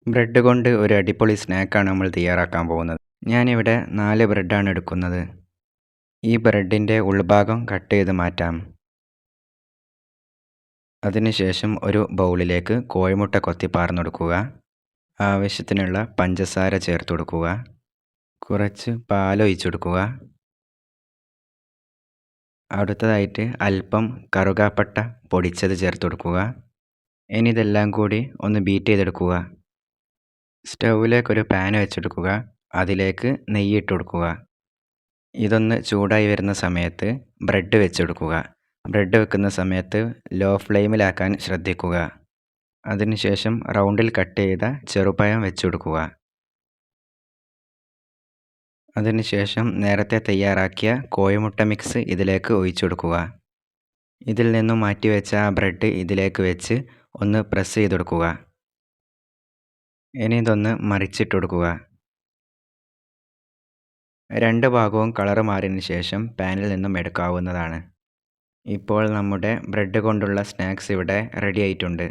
Bread കൊണ്ട് ഒരു അടിപൊളി സ്നാക്കാണ് നമ്മൾ തയ്യാറാക്കാൻ പോകുന്നത്. ഞാനിവിടെ 4 ബ്രെഡാണ് എടുക്കുന്നത്. ഈ ബ്രെഡിൻ്റെ ഉൾഭാഗം കട്ട് ചെയ്ത് മാറ്റാം. അതിനുശേഷം ഒരു ബൗളിലേക്ക് കോഴിമുട്ട കൊത്തി പാർന്നെടുക്കുക. ആവശ്യത്തിനുള്ള പഞ്ചസാര ചേർത്ത് കൊടുക്കുക. കുറച്ച് പാലൊഴിച്ചെടുക്കുക. അടുത്തതായിട്ട് അല്പം കറുകാപ്പട്ട പൊടിച്ചത് ചേർത്ത് കൊടുക്കുക. ഇനി ഇതെല്ലാം കൂടി ഒന്ന് ബീറ്റ് ചെയ്തെടുക്കുക. സ്റ്റൗവിലേക്കൊരു പാൻ വെച്ചെടുക്കുക. അതിലേക്ക് നെയ്യ് ഇട്ട് കൊടുക്കുക. ഇതൊന്ന് ചൂടായി വരുന്ന സമയത്ത് ബ്രെഡ് വെച്ചെടുക്കുക. ബ്രെഡ് വെക്കുന്ന സമയത്ത് ലോ ഫ്ലെയിമിലാക്കാൻ ശ്രദ്ധിക്കുക. അതിനുശേഷം റൗണ്ടിൽ കട്ട് ചെയ്ത ചെറുപഴം വെച്ചെടുക്കുക. അതിനുശേഷം നേരത്തെ തയ്യാറാക്കിയ കോഴിമുട്ട മിക്സ് ഇതിലേക്ക് ഒഴിച്ചെടുക്കുക. ഇതിൽ നിന്നും മാറ്റിവെച്ച ആ ബ്രെഡ് ഇതിലേക്ക് വെച്ച് ഒന്ന് പ്രസ് ചെയ്തെടുക്കുക. ഇനി ഇതൊന്ന് മറിച്ചിട്ട് കൊടുക്കുക. 2 ഭാഗവും കളർ മാറിയതിന് ശേഷം പാനിൽ നിന്നും എടുക്കാവുന്നതാണ്. ഇപ്പോൾ നമ്മുടെ ബ്രെഡ് കൊണ്ടുള്ള സ്നാക്സ് ഇവിടെ റെഡി ആയിട്ടുണ്ട്.